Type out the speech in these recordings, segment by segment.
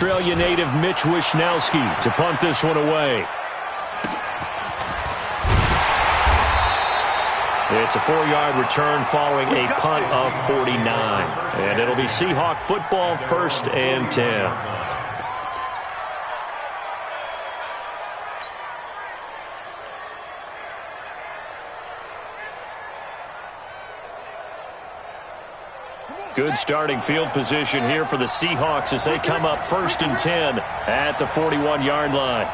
Australia native Mitch Wishnowsky to punt this one away. It's a 4-yard return following a punt of 49. And it'll be Seahawk football, 1st and 10. Good starting field position here for the Seahawks as they come up 1st and 10 at the 41-yard line.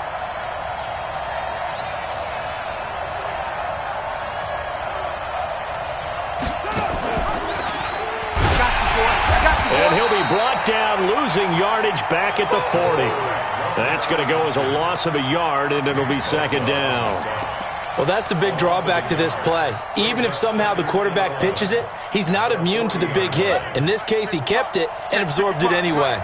And he'll be brought down, losing yardage back at the 40. That's going to go as a loss of a yard, and it'll be 2nd down. Well, that's the big drawback to this play. Even if somehow the quarterback pitches it, he's not immune to the big hit. In this case, he kept it and absorbed it anyway.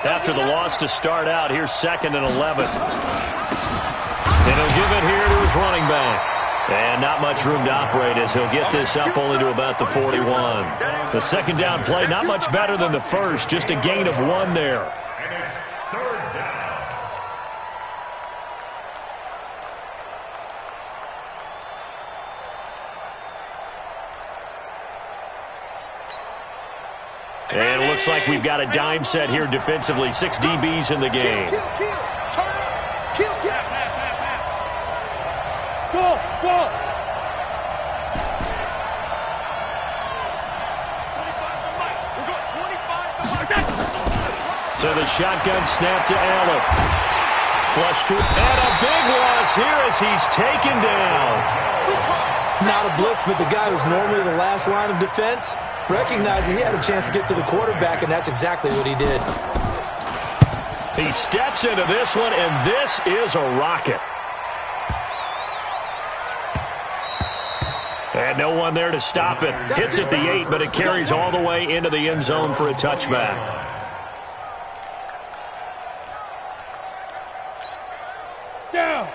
After the loss to start out, here's 2nd and 11. And he'll give it here to his running back. And not much room to operate as he'll get this up only to about the 41. The 2nd down play, not much better than the first, just a gain of 1 there. And it looks like we've got a dime set here defensively. 6 DBs in the game. So the shotgun snap to Allen. Flush to, and a big loss here as he's taken down. Not a blitz, but the guy who's normally the last line of defense recognized he had a chance to get to the quarterback, and that's exactly what he did. He steps into this one, and this is a rocket. And no one there to stop it. Hits at the 8, but it carries all the way into the end zone for a touchback.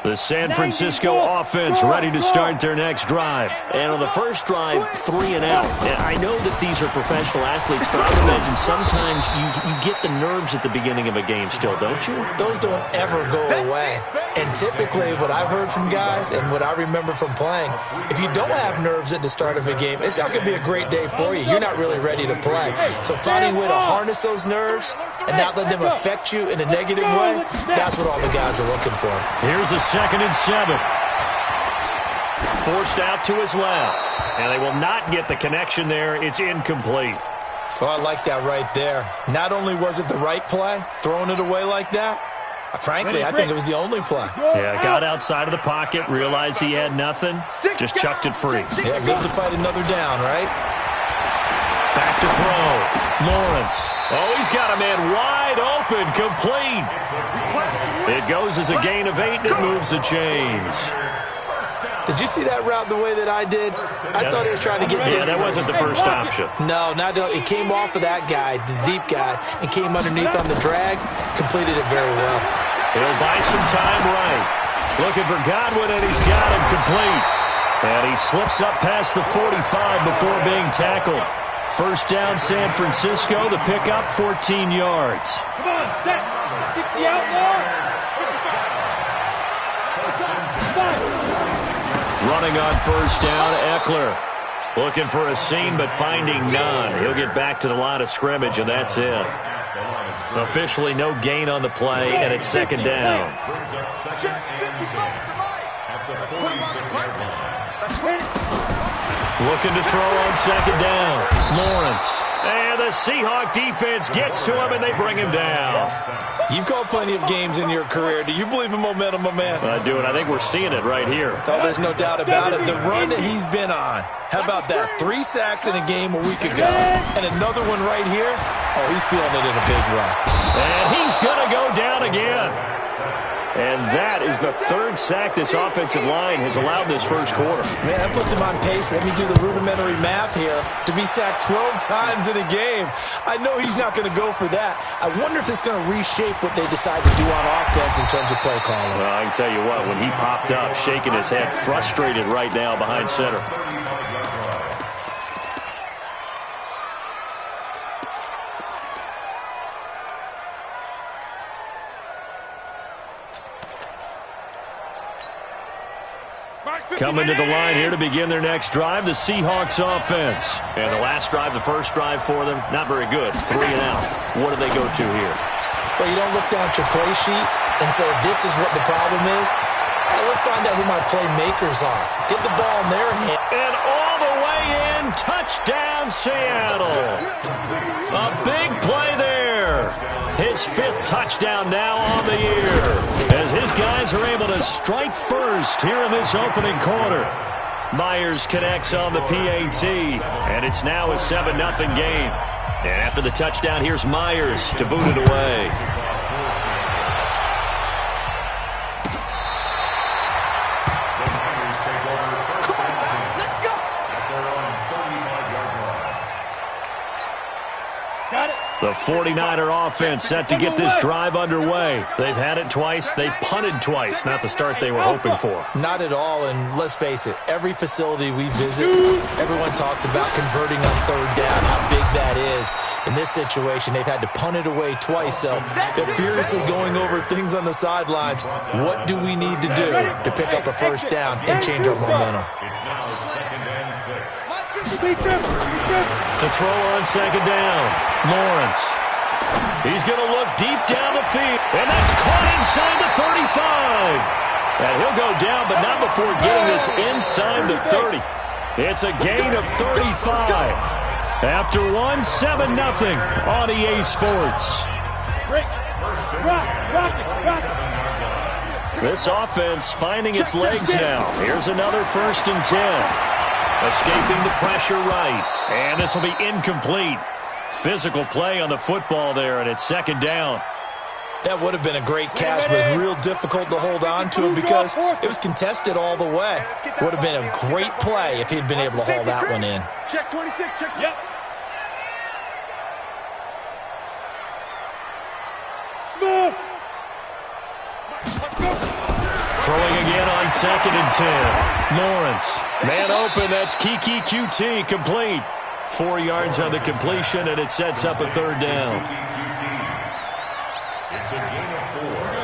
The San Francisco offense ready to start their next drive. And on the first drive, 3 and out. And I know that these are professional athletes, but I would imagine sometimes you get the nerves at the beginning of a game still, don't you? Those don't ever go away. And typically what I've heard from guys and what I remember from playing, if you don't have nerves at the start of a game, it's not going to be a great day for you. You're not really ready to play. So finding a way to harness those nerves and not let them affect you in a negative way, that's what all the guys are looking for. Here's a 2nd and 7. Forced out to his left. And they will not get the connection there. It's incomplete. Oh, I like that right there. Not only was it the right play, throwing it away like that, frankly, I think it was the only play. Yeah, got outside of the pocket, realized he had nothing, just chucked it free. Yeah, live to fight another down, right? Back to throw. Lawrence. Oh, he's got a man wide open, complete. It goes as a gain of 8, and it moves the chains. Did you see that route the way that I did? I thought he was trying to get Yeah, that wasn't the first option. No, it came off of that guy, the deep guy, and came underneath on the drag, completed it very well. He'll buy some time right. Looking for Godwin, and he's got him complete. And he slips up past the 45 before being tackled. First down, San Francisco. The pickup, 14 yards. Come on, set. 60 out more. Running on first down, Eckler. Looking for a seam, but finding none. He'll get back to the line of scrimmage, and that's it. Officially no gain on the play, and it's 2nd down. Looking to throw on 2nd down. Lawrence. And the Seahawk defense gets to him, and they bring him down. You've called plenty of games in your career. Do you believe in momentum, my man? I do, and I think we're seeing it right here. Oh, there's no doubt about it. The run that he's been on. How about that? 3 sacks in a game a week ago. And another one right here. Oh, he's feeling it in a big way. And he's going to go down again. And that is the 3rd sack this offensive line has allowed this first quarter. Man, that puts him on pace. Let me do the rudimentary math here. To be sacked 12 times in a game. I know he's not going to go for that. I wonder if it's going to reshape what they decide to do on offense in terms of play calling. Well, I can tell you what, when he popped up, shaking his head, frustrated right now behind center. Coming to the line here to begin their next drive, the Seahawks offense. And the last drive, the first drive for them, not very good. 3 and out. What do they go to here? Well, you don't look down at your play sheet and say, this is what the problem is. Hey, let's find out who my playmakers are. Get the ball in their hand. And all the way in, touchdown Seattle. A big play there. His 5th touchdown now on the year, as his guys are able to strike first here in this opening quarter. Myers connects on the PAT, and it's now a 7-0 game. And after the touchdown, here's Myers to boot it away. The 49er offense set to get this drive underway. They've had it twice. They've punted twice. Not the start they were hoping for. Not at all, and let's face it, every facility we visit, everyone talks about converting on 3rd down, how big that is. In this situation, they've had to punt it away twice, so they're furiously going over things on the sidelines. What do we need to do to pick up a 1st down and change our momentum? It's now 2nd and 6. To throw on 2nd down, Lawrence. He's going to look deep down the field, and that's caught inside the 35. And he'll go down, but not before getting this inside the 30. It's a gain of 35. After 7-0 on EA Sports. This offense finding its legs now. Here's another 1st and 10. Escaping the pressure right. And this will be incomplete. Physical play on the football there, and it's 2nd down. That would have been a great catch, but it was real difficult to hold on to him because it was contested all the way. Would have been a great play if he'd been able to haul that one in. Check 26, check. Yep. Smooth. Throwing again on 2nd and 10. Lawrence. Man open, that's Kiki QT, complete. 4 yards on the completion, and it sets up a 3rd down.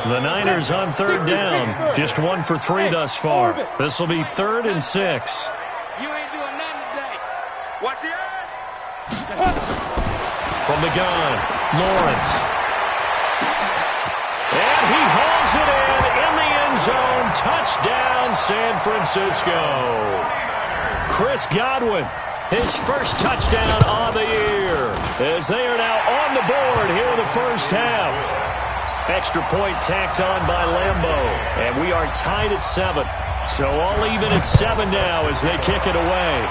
The Niners on 3rd down. Just 1 for 3 thus far. This will be 3rd and 6. You ain't doing nothing today. Watch the eye. From the gun, Lawrence. And he hauls it in the end zone. Touchdown, San Francisco. Chris Godwin, his 1st touchdown on the year, as they are now on the board here in the 1st half. Extra point tacked on by Lambo, and we are tied at 7. So all even at 7 now as they kick it away.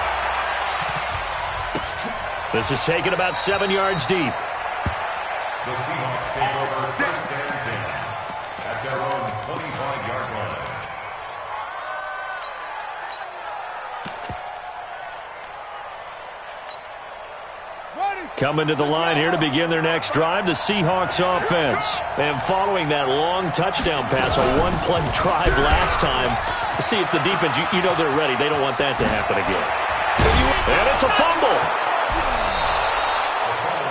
This is taken about 7 yards deep. The Seahawks take over 1st and 10 at their own 25-yard line. Coming to the line here to begin their next drive, the Seahawks offense. And following that long touchdown pass, a 1-play drive last time, to see if the defense, you know they're ready. They don't want that to happen again. And it's a fumble.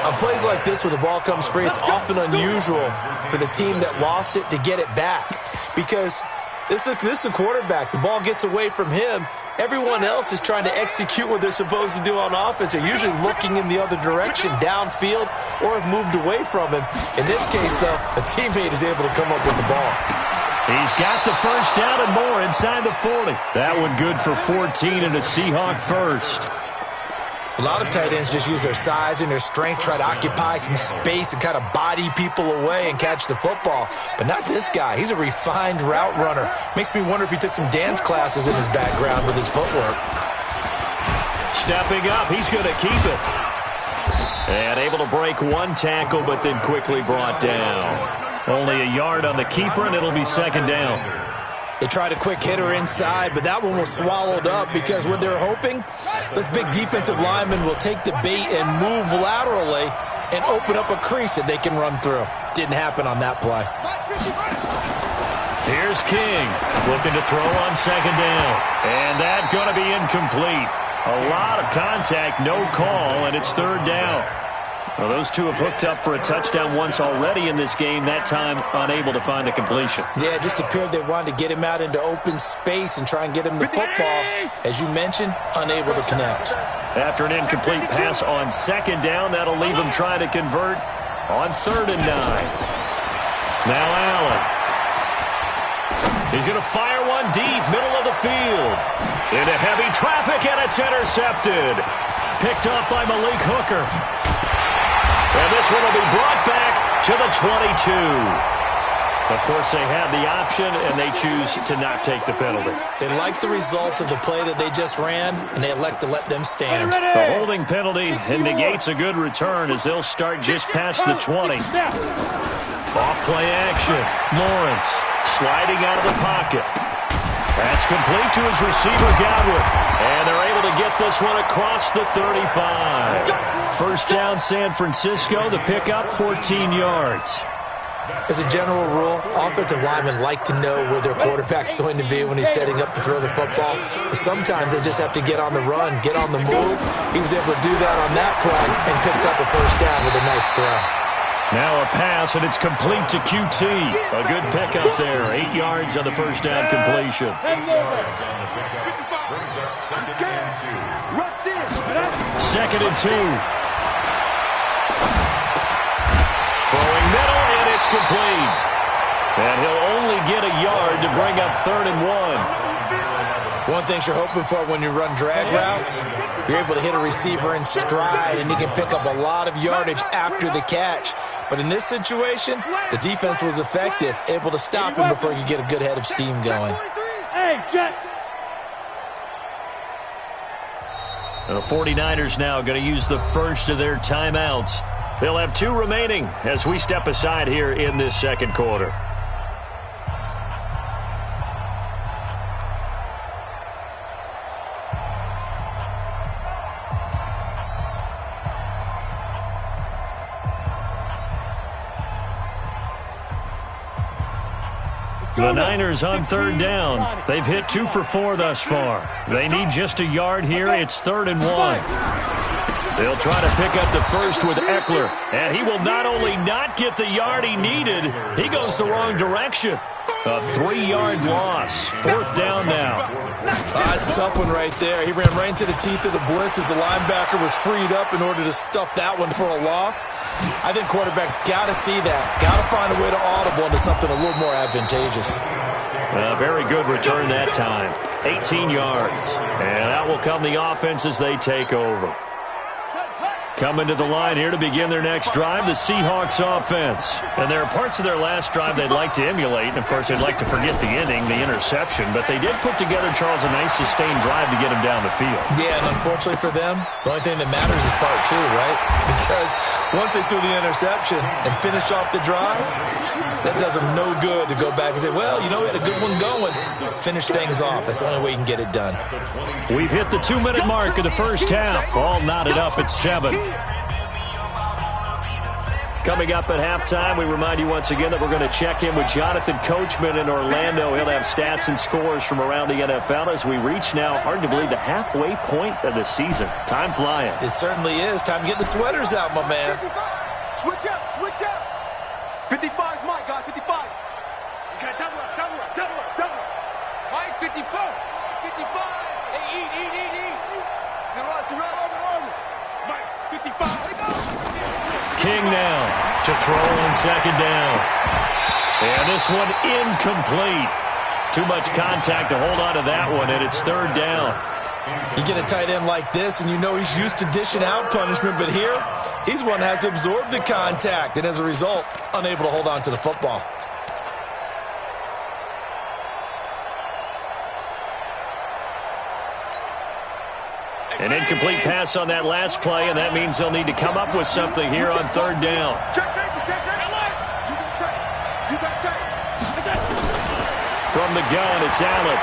On plays like this where the ball comes free, it's often unusual for the team that lost it to get it back. Because this is the quarterback. The ball gets away from him. Everyone else is trying to execute what they're supposed to do on offense. They're usually looking in the other direction, downfield, or have moved away from him. In this case, though, a teammate is able to come up with the ball. He's got the 1st down and more inside the 40. That one good for 14 and a Seahawk 1st. A lot of tight ends just use their size and their strength, try to occupy some space and kind of body people away and catch the football. But not this guy. He's a refined route runner. Makes me wonder if he took some dance classes in his background with his footwork. Stepping up, he's going to keep it. And able to break 1 tackle, but then quickly brought down. Only a yard on the keeper, and it'll be 2nd down. They tried a quick hitter inside, but that one was swallowed up because what they're hoping, this big defensive lineman will take the bait and move laterally and open up a crease that they can run through. Didn't happen on that play. Here's King, looking to throw on 2nd down. And that's going to be incomplete. A lot of contact, no call, and it's 3rd down. Well, those two have hooked up for a touchdown once already in this game, that time unable to find a completion. Yeah, it just appeared they wanted to get him out into open space and try and get him the football. As you mentioned, unable to connect. After an incomplete pass on second down, that'll leave him trying to convert on 3rd and 9. Now Allen. He's going to fire one deep, middle of the field. Into heavy traffic, and it's intercepted. Picked up by Malik Hooker. And this one will be brought back to the 22. Of course, they had the option, and they choose to not take the penalty. They like the results of the play that they just ran, and they elect to let them stand. The holding penalty negates a good return as they'll start just past the 20. Off play action. Lawrence sliding out of the pocket. That's complete to his receiver, Godwin. And they're able to get this one across the 35. First down, San Francisco. The pickup, 14 yards. As a general rule, offensive linemen like to know where their quarterback's going to be when he's setting up to throw the football. But sometimes they just have to get on the run, get on the move. He was able to do that on that play and picks up a first down with a nice throw. Now a pass, and it's complete to QT. A good pickup there. 8 yards on the first down completion. 8 yards on the pickup. Brings up 2nd and 2. 2nd and 2. Throwing middle, and it's complete. And he'll only get a yard to bring up 3rd and 1. One thing you're hoping for when you run drag routes, you're able to hit a receiver in stride, and he can pick up a lot of yardage after the catch. But in this situation, the defense was effective, able to stop him before he could get a good head of steam going. The 49ers now going to use the first of their timeouts. They'll have 2 remaining as we step aside here in this second quarter. The Niners on 3rd down. They've hit 2 for 4 thus far. They need just a yard here. It's 3rd and 1. They'll try to pick up the first with Eckler. And he will not only not get the yard he needed, he goes the wrong direction. A 3-yard loss. 4th down now. That's a tough one right there. He ran right into the teeth of the blitz as the linebacker was freed up in order to stuff that one for a loss. I think quarterbacks got to see that. Got to find a way to audible into something a little more advantageous. A very good return that time. 18 yards. And that will come the offense as they take over. Coming to the line here to begin their next drive, the Seahawks offense. And there are parts of their last drive they'd like to emulate. And, of course, they'd like to forget the inning, the interception. But they did put together, Charles, a nice sustained drive to get him down the field. Yeah, and unfortunately for them, the only thing that matters is part 2, right? Because once they threw the interception and finished off the drive, that does them no good to go back and say, well, you know, we had a good one going. Finish things off. That's the only way you can get it done. We've hit the 2-minute mark of the first half. All knotted up at 7. Coming up at halftime, we remind you once again that we're going to check in with Jonathan Coachman in Orlando. He'll have stats and scores from around the NFL as we reach now, hard to believe, the halfway point of the season. Time flying. It certainly is. Time to get the sweaters out, my man. Switch up, switch up. 55 is Mike, guys, 55. Okay, double up. Mike, 54. 55. Hey, eat. Mike, 55. King now to throw on 2nd down. And this one incomplete. Too much contact to hold on to that one, and it's 3rd down. You get a tight end like this, and you know he's used to dishing out punishment, but here, he's one that has to absorb the contact, and as a result, unable to hold on to the football. An incomplete pass on that last play, and that means they'll need to come up with something here on 3rd down. From the gun, it's Allen.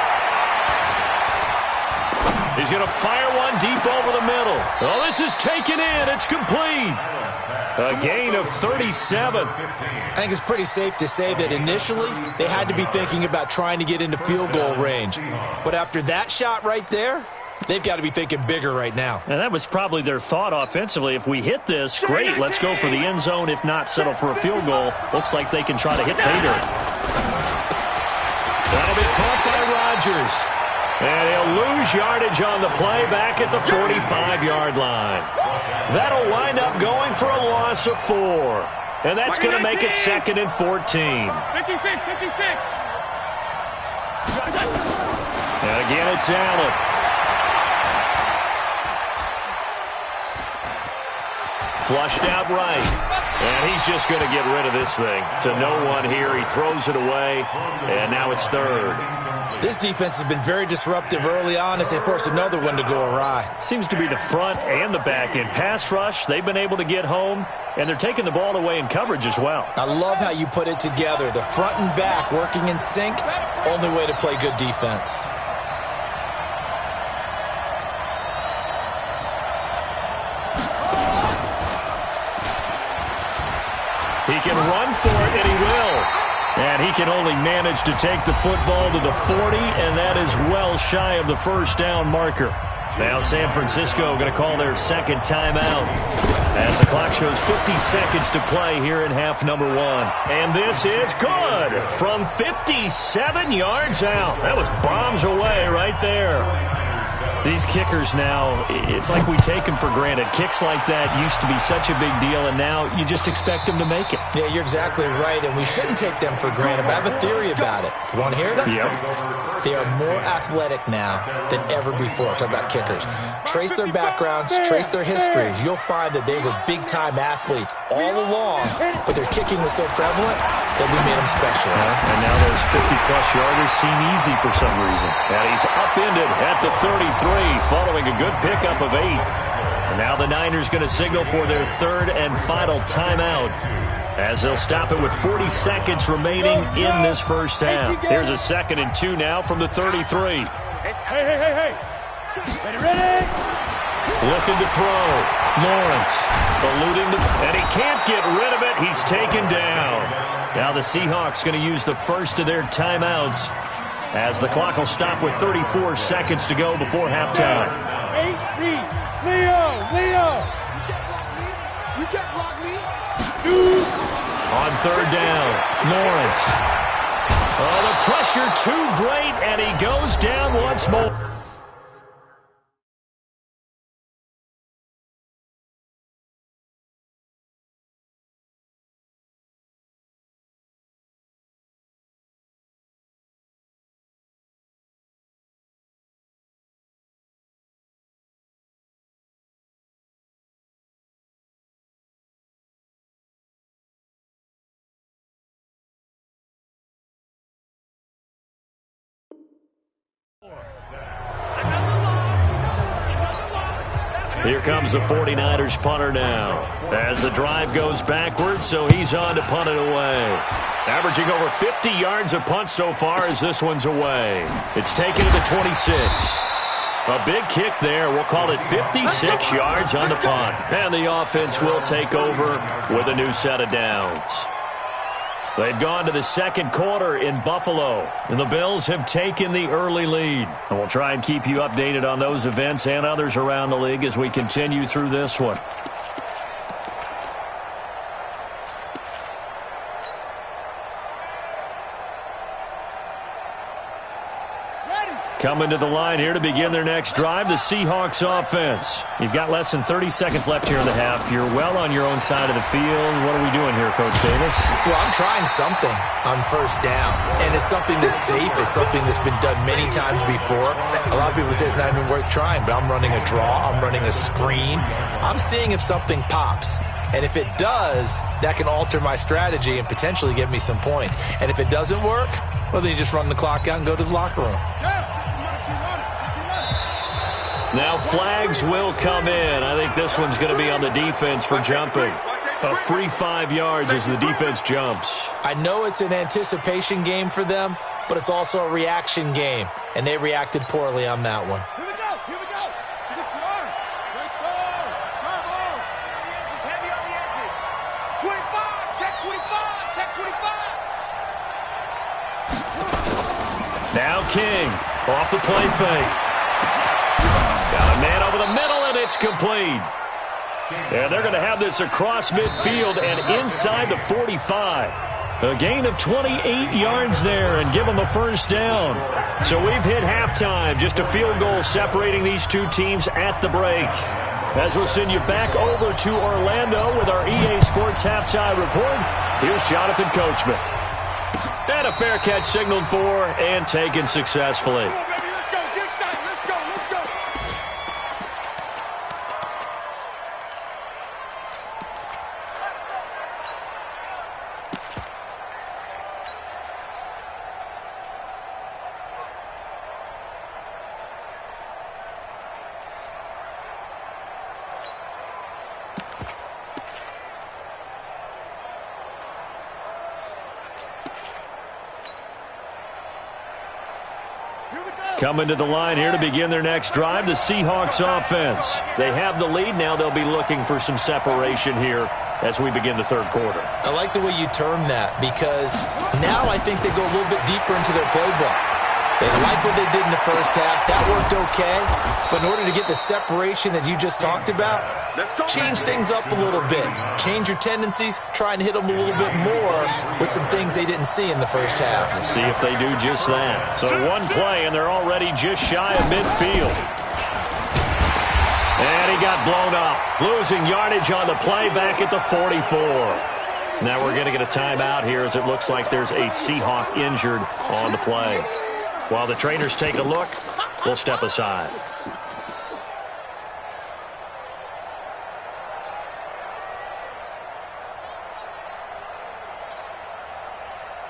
He's going to fire one deep over the middle. Oh, this is taken in. It's complete. A gain of 37. I think it's pretty safe to say that initially they had to be thinking about trying to get into field goal range. But after that shot right there, They've got to be thinking bigger right now. And that was probably their thought offensively. If we hit this, great, let's go for the end zone. If not, settle for a field goal. Looks like they can try to hit pay dirt. That'll be caught by Rodgers. And he'll lose yardage on the play back at the 45-yard line. That'll wind up going for a loss of 4. And that's going to make it 2nd and 14. 56, 56. And again, it's Allen. Flushed out right. And he's just going to get rid of this thing. To no one here. He throws it away. And now it's 3rd. This defense has been very disruptive early on as they force another one to go awry. Seems to be the front and the back end. Pass rush, they've been able to get home. And they're taking the ball away in coverage as well. I love how you put it together. The front and back working in sync. Only way to play good defense. He can run for it, and he will. And he can only manage to take the football to the 40, and that is well shy of the first down marker. Now San Francisco going to call their second timeout as the clock shows 50 seconds to play here in half number 1. And this is good from 57 yards out. That was bombs away right there. These kickers now, it's like we take them for granted. Kicks like that used to be such a big deal, and now you just expect them to make it. Yeah, you're exactly right, and we shouldn't take them for granted, but I have a theory about it. You want to hear it? Yep. They are more athletic now than ever before. Talk about kickers. Trace their backgrounds, trace their histories. You'll find that they were big-time athletes all along, but their kicking was so prevalent that we made them specialists. Yeah, and now those 50-plus yarders seem easy for some reason. And he's upended at the 33 following a good pickup of 8. And now the Niners going to signal for their 3rd and final timeout as they'll stop it with 40 seconds remaining in this first half. Here's a 2nd and 2 now from the 33. Hey. Ready? Looking to throw. Lawrence eluding and he can't get rid of it. He's taken down. Now the Seahawks going to use the first of their timeouts as the clock will stop with 34 seconds to go before halftime. 8-3. Leo. You get block me. 2. On 3rd down, Lawrence. Oh, the pressure too great, and he goes down once more. Here comes the 49ers punter now as the drive goes backwards, so he's on to punt it away. Averaging over 50 yards a punt so far as this one's away. It's taken to the 26. A big kick there. We'll call it 56 yards on the punt. And the offense will take over with a new set of downs. They've gone to the second quarter in Buffalo, and the Bills have taken the early lead. And we'll try and keep you updated on those events and others around the league as we continue through this one. Coming to the line here to begin their next drive, the Seahawks offense. You've got less than 30 seconds left here in the half. You're well on your own side of the field. What are we doing here, Coach Davis? Well, I'm trying something on first down, and it's something that's safe. It's something that's been done many times before. A lot of people say it's not even worth trying, but I'm running a draw. I'm running a screen. I'm seeing if something pops. And if it does, that can alter my strategy and potentially get me some points. And if it doesn't work, well, then you just run the clock out and go to the locker room. Now flags will come in. I think this one's going to be on the defense for jumping. A free 5 yards as the defense jumps. I know it's an anticipation game for them, but it's also a reaction game, and they reacted poorly on that one. Here we go. Is it far? Nice start. Come on. He's heavy on the edges. 25. Check 25. Check 25. Now King off the play fake. It's complete. And they're going to have this across midfield and inside the 45. A gain of 28 yards there and give them a first down. So we've hit halftime. Just a field goal separating these two teams at the break. As we'll send you back over to Orlando with our EA Sports Halftime Report, here's Jonathan Coachman. And a fair catch signaled for and taken successfully. Coming to the line here to begin their next drive, the Seahawks offense. They have the lead. Now they'll be looking for some separation here as we begin the third quarter. I like the way you term that because now I think they go a little bit deeper into their playbook. They like what they did in the first half. That worked okay. But in order to get the separation that you just talked about, change things up a little bit. Change your tendencies. Try and hit them a little bit more with some things they didn't see in the first half. We'll see if they do just that. So one play, and they're already just shy of midfield. And he got blown up. Losing yardage on the play back at the 44. Now we're going to get a timeout here as it looks like there's a Seahawk injured on the play. While the trainers take a look, we'll step aside.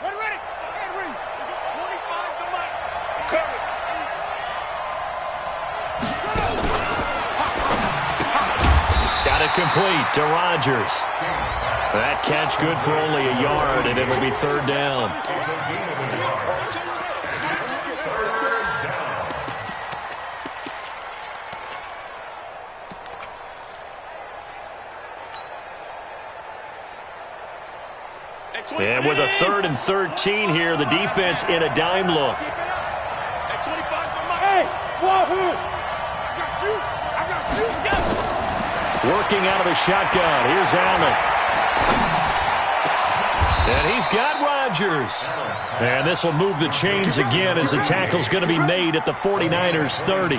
Ready. 25 to Mike. Curry. Got it complete to Rodgers. That catch good for only a yard, and it'll be third down. And with a 3rd and 13 here, the defense in a dime look. Hey, Wahoo! I got you. Working out of the shotgun. Here's Allen. And he's got Rodgers. And this will move the chains again as the tackle's going to be made at the 49ers 30.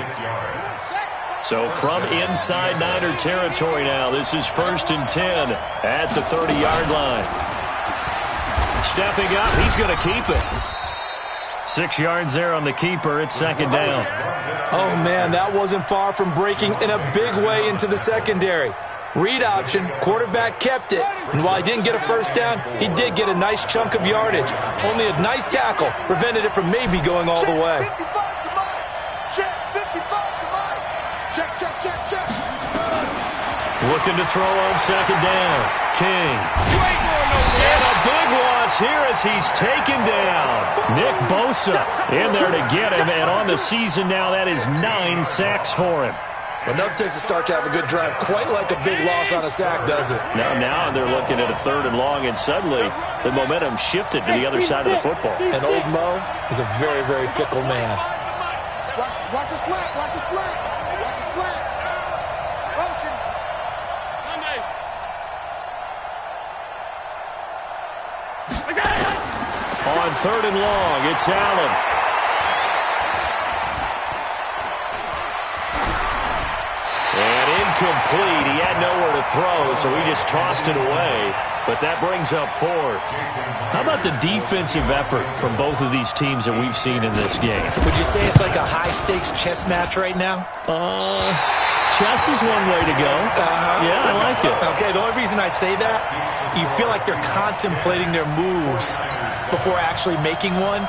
So from inside Niner territory now, this is 1st and 10 at the 30-yard line. Stepping up, he's going to keep it. 6 yards there on the keeper. It's second down. Oh, man, that wasn't far from breaking in a big way into the secondary. Read option, quarterback kept it, and while he didn't get a first down, he did get a nice chunk of yardage. Only a nice tackle prevented it from maybe going all the way. 55 to Mike. Check, 55 to Mike. Check. Looking to throw on second down. King. And a big loss here as he's taken down. Nick Bosa in there to get him, and on the season now, that is 9 sacks for him. Enough takes a start to have a good drive, quite like a big loss on a sack, does it? Now they're looking at a 3rd and long, and suddenly the momentum shifted to the other side of the football. And old Mo is a very, very fickle man. Watch a slant. Motion. On 3rd and long, it's Allen. And incomplete. He had nowhere to throw, so he just tossed it away. But that brings up 4th. How about the defensive effort from both of these teams that we've seen in this game? Would you say it's like a high-stakes chess match right now? Chess is one way to go. Yeah, I like it. Okay, the only reason I say that, you feel like they're contemplating their moves before actually making one,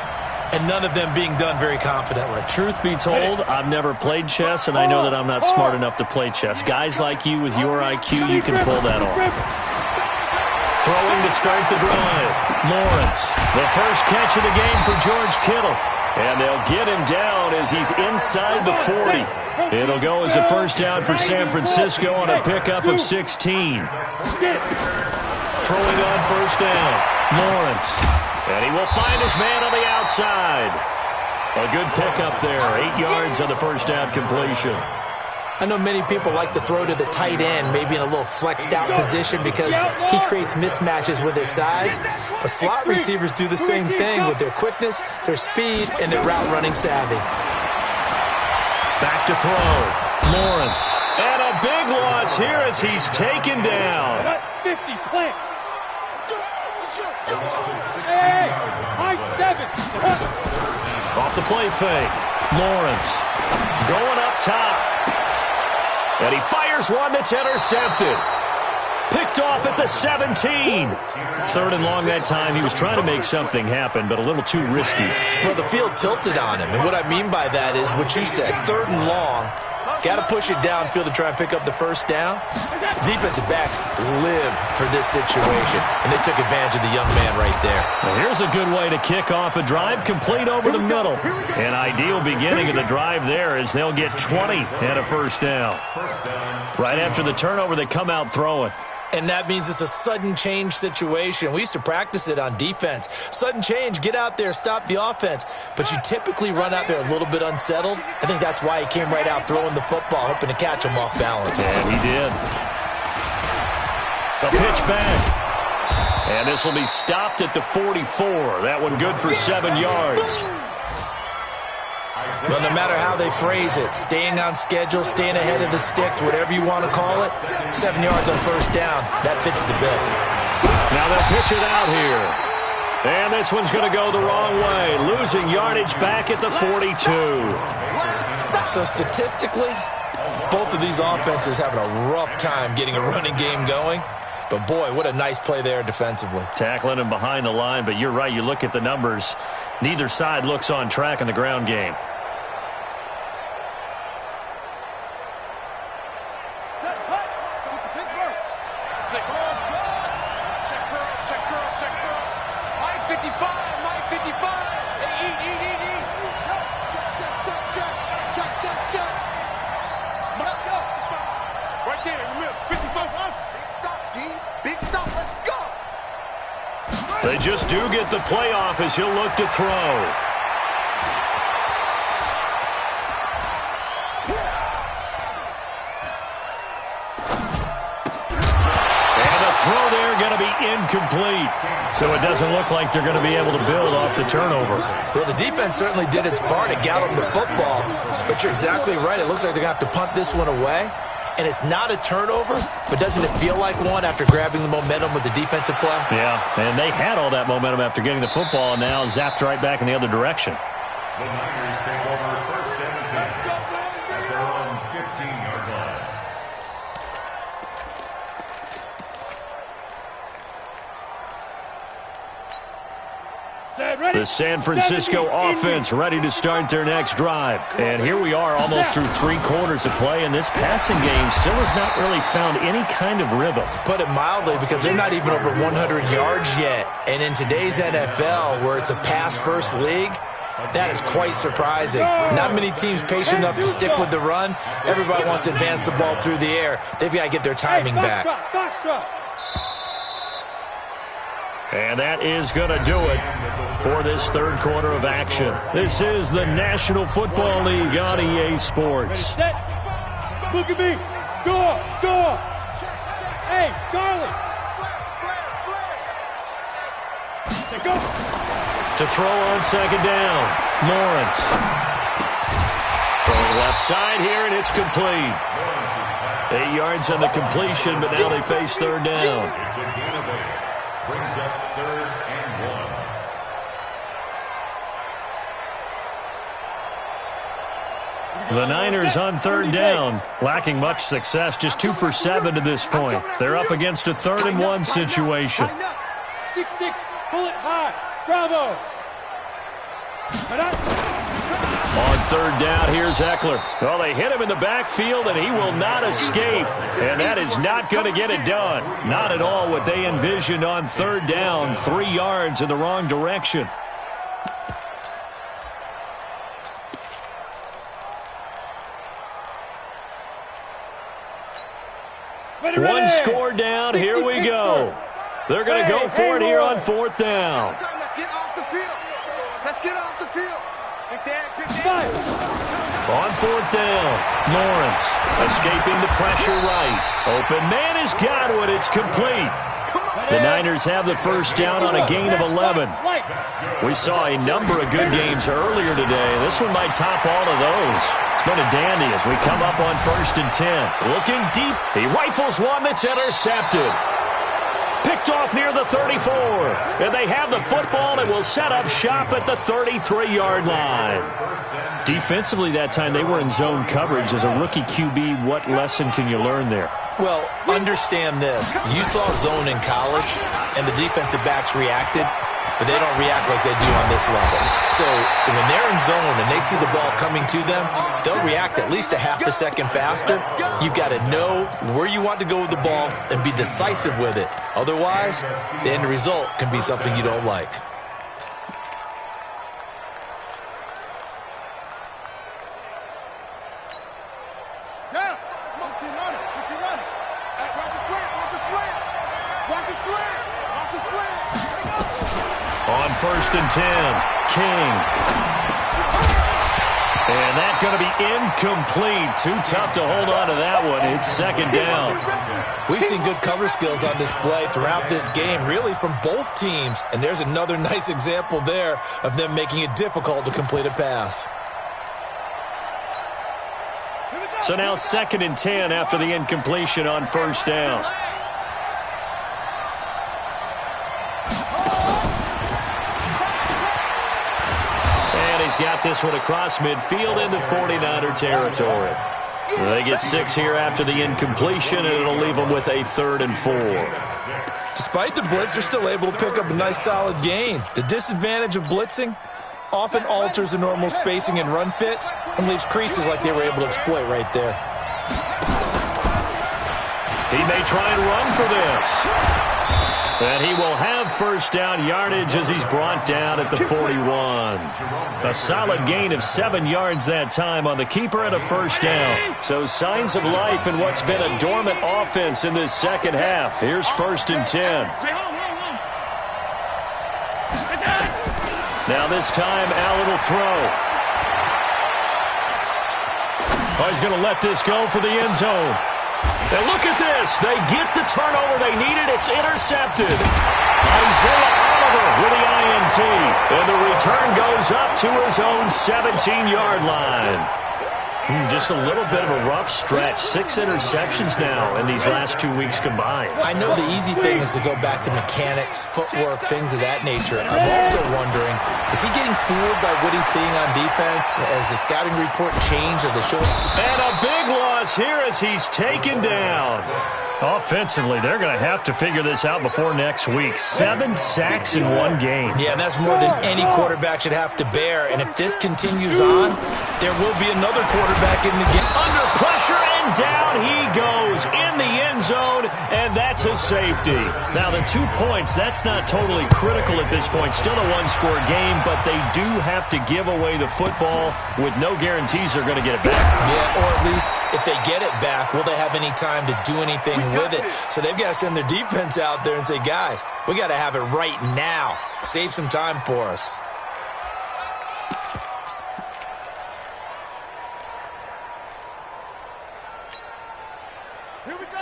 and none of them being done very confidently. Truth be told, I've never played chess, and I know that I'm not smart enough to play chess. Guys like you with your IQ, you can pull that off. Throwing to start the drive. Lawrence, the first catch of the game for George Kittle. And they'll get him down as he's inside the 40. It'll go as a first down for San Francisco on a pickup of 16. Throwing on first down. Lawrence. And he will find his man on the outside. A good pickup there. 8 yards on the first down completion. I know many people like to throw to the tight end, maybe in a little flexed out position because he creates mismatches with his size. But slot receivers do the same thing with their quickness, their speed, and their route running savvy. Back to throw. Lawrence. And a big loss here as he's taken down. 50, plant. Hey, high 7. Off the play fake. Lawrence going up top. And he fires one that's intercepted. Picked off at the 17. 3rd and long that time. He was trying to make something happen, but a little too risky. Well, the field tilted on him. And what I mean by that is what you said, 3rd and long. Got to push it downfield to try and pick up the first down. Defensive backs live for this situation, and they took advantage of the young man right there. Well, here's a good way to kick off a drive, complete over the middle. An ideal beginning of the drive there as they'll get 20 and a first down. Right after the turnover, they come out throwing. And that means it's a sudden change situation. We used to practice it on defense. Sudden change, get out there, stop the offense. But you typically run out there a little bit unsettled. I think that's why he came right out throwing the football, hoping to catch him off balance. And he did. A pitch back. And this will be stopped at the 44. That one good for 7 yards. Well, no matter how they phrase it, staying on schedule, staying ahead of the sticks, whatever you want to call it, 7 yards on first down, that fits the bill. Now they'll pitch it out here. And this one's going to go the wrong way, losing yardage back at the 42. So statistically, both of these offenses having a rough time getting a running game going. But, boy, what a nice play there defensively. Tackling him behind the line, but you're right, you look at the numbers. Neither side looks on track in the ground game. They just do get the playoff as he'll look to throw. And the throw there going to be incomplete. So it doesn't look like they're going to be able to build off the turnover. Well, the defense certainly did its part to gallop the football. But you're exactly right. It looks like they're going to have to punt this one away. And it's not a turnover, but doesn't it feel like one after grabbing the momentum with the defensive play? Yeah, and they had all that momentum after getting the football and now zapped right back in the other direction. The Niners take over 1st and 10 at their own 15-yard line. The San Francisco offense ready to start their next drive. And here we are almost through 3 quarters of play, and this passing game still has not really found any kind of rhythm. Put it mildly, because they're not even over 100 yards yet. And in today's NFL, where it's a pass-first league, that is quite surprising. Not many teams patient enough to stick with the run. Everybody wants to advance the ball through the air. They've got to get their timing back. And that is going to do it for this 3rd quarter of action. This is the National Football League on EA Sports. Look at me. Go. Hey, Charlie. Go. To throw on 2nd down, Lawrence. Throwing left side here, and it's complete. 8 yards on the completion, but now they face 3rd down. It's a gain of 8. Brings up 3rd and 1. The Niners on 3rd down, lacking much success, just 2 for 7 to this point. They're up against a 3rd and 1 situation. 6-6, pull it high, bravo. On 3rd down, here's Eckler. Well, they hit him in the backfield, and he will not escape. And that is not going to get it done. Not at all what they envisioned on 3rd down. 3 yards in the wrong direction. One score down. Here we go. They're going to go for it here on 4th down. Let's get off the field. On fourth down, Lawrence escaping the pressure right. Open man has got it. It's complete. The Niners have the first down on a gain of 11. We saw a number of good games earlier today. This one might top all of those. It's been a dandy as we come up on 1st and 10. Looking deep. He rifles one that's intercepted. Picked off near the 34. And they have the football and will set up shop at the 33-yard line. Defensively that time, they were in zone coverage. As a rookie QB, what lesson can you learn there? Well, understand this. You saw zone in college, and the defensive backs reacted, but they don't react like they do on this level. So when they're in zone and they see the ball coming to them, they'll react at least a half a second faster. You've got to know where you want to go with the ball and be decisive with it. Otherwise, the end result can be something you don't like. On 1st and 10, King. And that's going to be incomplete. Too tough to hold on to that one. It's 2nd down. We've seen good cover skills on display throughout this game, really from both teams. And there's another nice example there of them making it difficult to complete a pass. So now 2nd and 10 after the incompletion on 1st down. Got this one across midfield into 49er territory. They get 6 here after the incompletion, and it'll leave them with a 3rd and 4. Despite the blitz, they're still able to pick up a nice solid gain. The disadvantage of blitzing often alters the normal spacing and run fits and leaves creases like they were able to exploit right there. He may try and run for this. And he will have 1st down yardage as he's brought down at the 41. A solid gain of 7 yards that time on the keeper and a 1st down. So signs of life in what's been a dormant offense in this second half. Here's 1st and 10. Now this time, Allen will throw. Oh, he's going to let this go for the end zone. And look at this. They get the turnover they needed. It's intercepted. Isaiah Oliver with the INT. And the return goes up to his own 17-yard line. Just a little bit of a rough stretch. 6 interceptions now in these last 2 weeks combined. I know the easy thing is to go back to mechanics, footwork, things of that nature. I'm also wondering, is he getting fooled by what he's seeing on defense? Has the scouting report changed? Or the show? And a big loss here as he's taken down. Offensively, they're going to have to figure this out before next week. 7 sacks in one game. Yeah, and that's more than any quarterback should have to bear. And if this continues on, there will be another quarterback in the game. Under pressure, and down he goes in the end zone, and that's a safety. Now, the 2 points, that's not totally critical at this point. Still a one-score game, but they do have to give away the football with no guarantees they're going to get it back. Yeah, or at least if they get it back, will they have any time to do anything with it? So they've got to send their defense out there and say, guys, we got to have it right now. Save some time for us.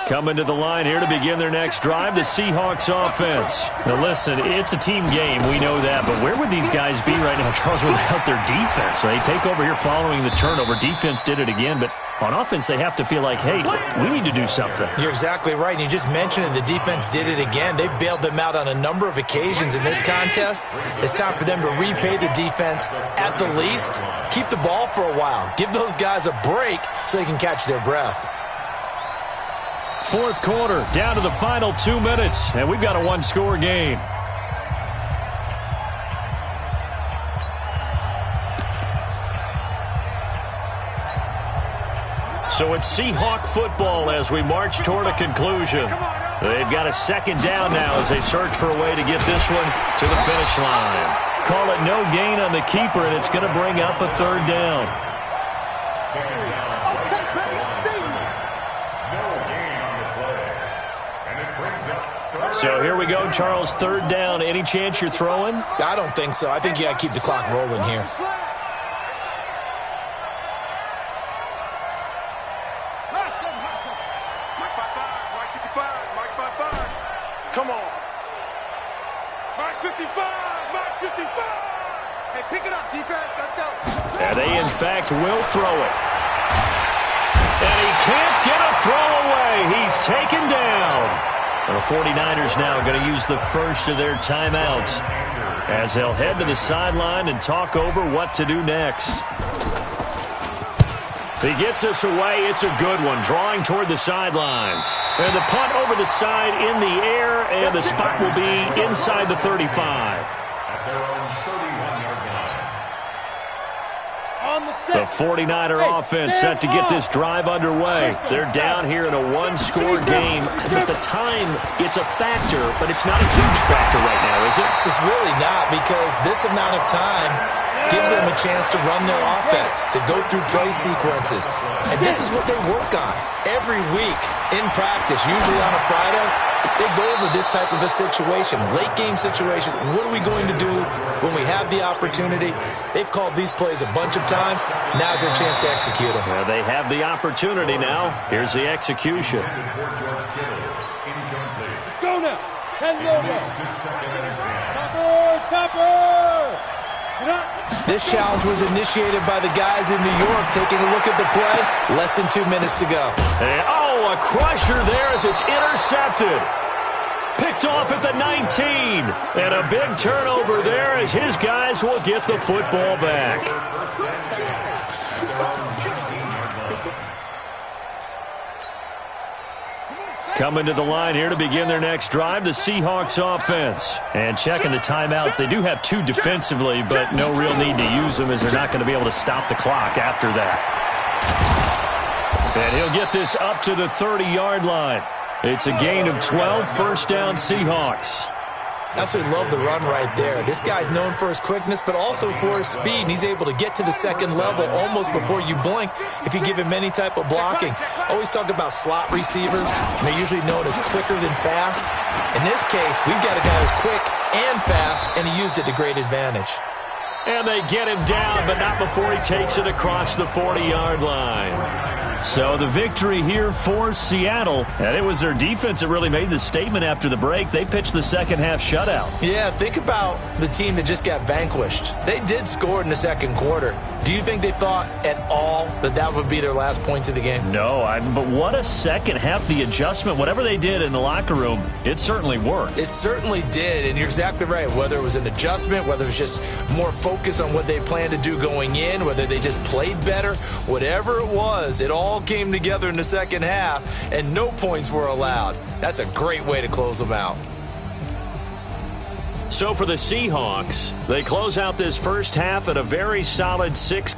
Coming to the line here to begin their next drive, the Seahawks offense. Now listen, it's a team game, we know that, but where would these guys be right now, Charles, without their defense? They take over here following the turnover. Defense did it again, but on offense they have to feel like, hey, we need to do something. You're exactly right, and you just mentioned it. The defense did it again. They bailed them out on a number of occasions in this contest. It's time for them to repay the defense at the least. Keep the ball for a while. Give those guys a break so they can catch their breath. Fourth quarter, down to the final 2 minutes, and we've got a one-score game. So it's Seahawk football as we march toward a conclusion. They've got a 2nd down now as they search for a way to get this one to the finish line. Call it no gain on the keeper, and it's going to bring up a 3rd down. So here we go, Charles, 3rd down. Any chance you're throwing? I don't think so. I think you got to keep the clock rolling here. Hey, pick it up, defense. Let's go. And they, in fact, will throw it. And he can't get a throw away. He's taken down. And the 49ers now going to use the first of their timeouts as they'll head to the sideline and talk over what to do next. He gets us away. It's a good one, drawing toward the sidelines. And the punt over the side in the air, and the spot will be inside the 35. At their own 31-yard line. The 49er offense set to get this drive underway. They're down here in a one-score game. At the time, it's a factor, but it's not a huge factor right now, is it? It's really not, because this amount of time gives them a chance to run their offense, to go through play sequences. And this is what they work on every week in practice, usually on a Friday. They go over this type of a situation, late game situation. What are we going to do when we have the opportunity? They've called these plays a bunch of times. Now's their chance to execute them. Well, they have the opportunity now. Here's the execution. Go now. 10 over. Topper. This challenge was initiated by the guys in New York. Taking a look at the play, less than 2 minutes to go. And, a crusher there as it's intercepted. Picked off at the 19. And a big turnover there as his guys will get the football back. Coming to the line here to begin their next drive, the Seahawks offense. And checking the timeouts, they do have 2 defensively, but no real need to use them as they're not going to be able to stop the clock after that. And he'll get this up to the 30-yard line. It's a gain of 12, first down Seahawks. Absolutely love the run right there. This guy's known for his quickness, but also for his speed, and he's able to get to the second level almost before you blink if you give him any type of blocking. Always talk about slot receivers. They're usually known as quicker than fast. In this case, we've got a guy who's quick and fast, and he used it to great advantage. And they get him down, but not before he takes it across the 40-yard line. So the victory here for Seattle, and it was their defense that really made the statement after the break. They pitched the second half shutout. Yeah, think about the team that just got vanquished. They did score in the second quarter. Do you think they thought at all that that would be their last points of the game? No, but what a second half. The adjustment, whatever they did in the locker room, it certainly worked. It certainly did, and you're exactly right. Whether it was an adjustment, whether it was just more focus on what they planned to do going in, whether they just played better, whatever it was, it all came together in the second half, and no points were allowed. That's a great way to close them out. So for the Seahawks, they close out this first half at a very solid 6.